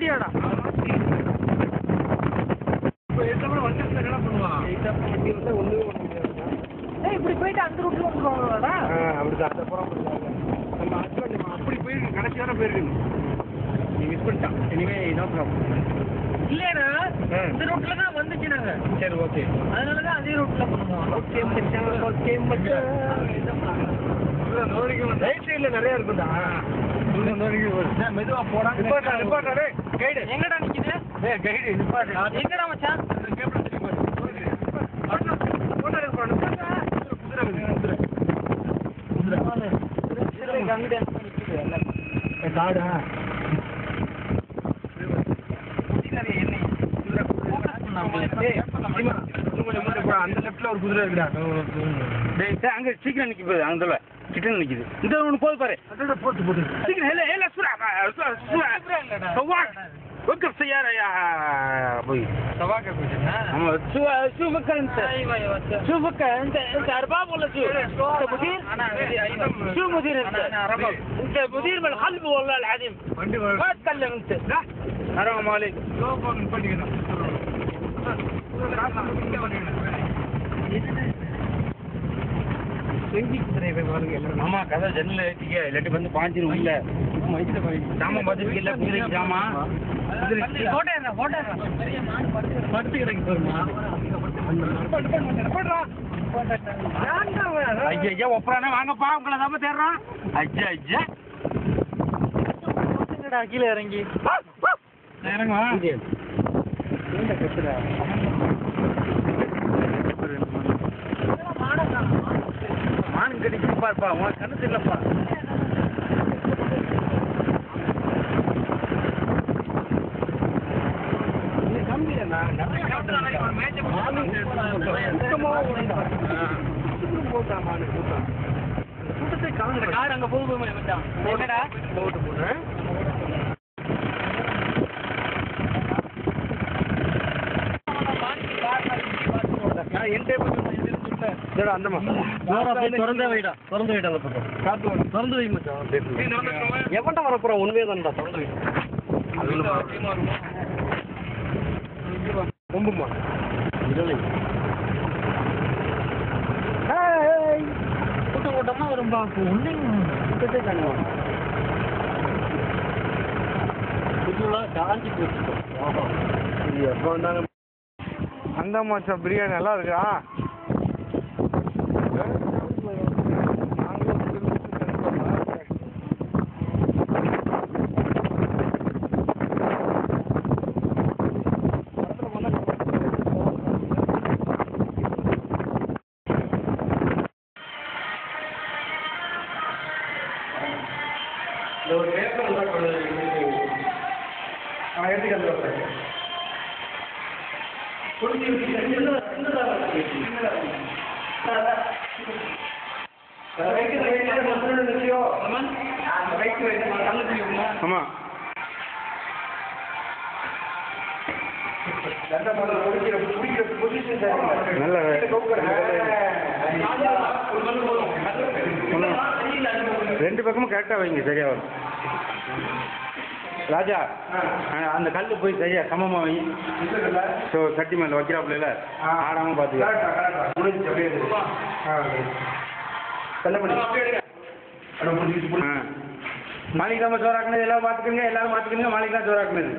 வீடியோடா இப்போ எத்தனை வண்டி என்ன பண்ணுவான் எக்ஸாம்பிள் வண்டி வந்து ஒன்றுமே பண்ண முடியாது இப்படி போயிட்டு அந்த ரூட்டில் வந்துருவாங்களாடா அப்படிதான் அந்த புறம் நம்ம ஹஸ்பண்ட் நம்ம அப்படி போயிருக்கு கடைசியான போயிருக்கணும் நீ மிஸ் பண்ணிட்டான் இனிமே நோ ப்ராப்ளம் இல்லைண்ணா இந்த ரூட்டில் தான் வந்துச்சு நாங்கள் சரி ஓகே அதனால தான் அதே ரூட்டில் பண்ணுவோம் ஓகே மச்சான் ஓகே மச்சான் ரைட் சைடில் நிறையா இருக்குண்டா மெதுவா போடா நிப்பாட்டா கைடு எங்கடா நிக்குது கைடு நிப்பாட்டு எங்கடா மச்சான் காடா அந்த லெஃப்ட்ல ஒரு குதிரை இருக்குடா அங்க சீக்கிரம் நிக்க போகுது அந்த கிட்ட நிக்குது இந்த ஒன்று போது பாரு போட்டு போட்டு சீக்கிரம் هلا هلا بسرعه سواق وقف سياره يا ابوي سواق شوفك انت ايوه شوفك انت ارباب ولا شو انت مدير شو مدير انت مدير من القلب والله العظيم ما تتكلم انت لا حرام عليك ஆமா கதை ஜன்னல ஏத்திக்க இல்லாட்டி வந்து பாஞ்சிரும் இல்ல சாமான் பார்த்துருக்கு இல்ல குதிரைக்கு சாமான் படுத்து கிடக்கு ஐயா ஒப்பரானே வாங்கப்பா உங்களை தான் தேடுறான் ஐயா ஐயா கீழே இறங்கி இறங்குவா கத்துறா மான் கடிச்சு பாருப்பா உன் கண்ணு தெரியலப்பா அங்க போகுது என்னடா போட்டு போனேன் எவன்டா வரப்போற உண்மையே தான்டா திறந்து ரொம்பமா கூட்டம் கூட்டமா வரும்பா ஒன்னையும் காஞ்சி போச்சு எப்போ வந்தாலும் அந்த மாச்சா பிரியாணி நல்லா இருக்கா ரெண்டு பக்கமும் கரெக்டா வைங்க சரியா வரும் ராஜா அந்த கல்லு போய் சரியா சமமா வை கட்டி மேல வைக்கிறாப்புல ஆடாம பாத்துக்க மாளிகை ஜோராக்குனது எல்லாம் பாத்துக்கங்க எல்லாரும் பாத்துக்கங்க மாளிகை தான் ஜோராக்குனது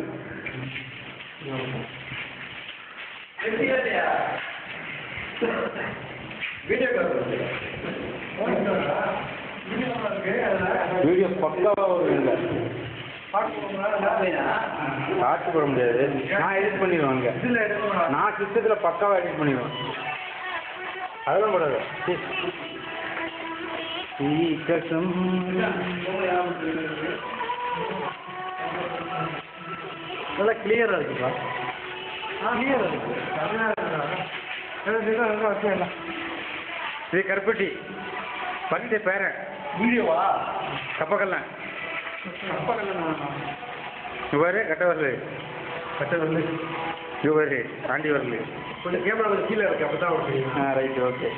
வீடியோ பக்காவா வருவீங்க காட்டு போட முடியாது நான் எடிட் பண்ணிடுவேன் நான் சிஸ்டத்துல பக்காவா எடிட் பண்ணிடுவேன் அதெல்லாம் போடாது நல்லா கிளியரா இருக்குப்பா கிளியரா இருக்கு இது கருப்பட்டி பண்ணிட்டு பேரன் வீடியோவா கப்பக்கல்லாம் இவரு கட்ட வரல இவரு தாண்டி வரல கொஞ்சம் கேமரா கீழே இருக்கு அப்பதான் ரைட் ஓகே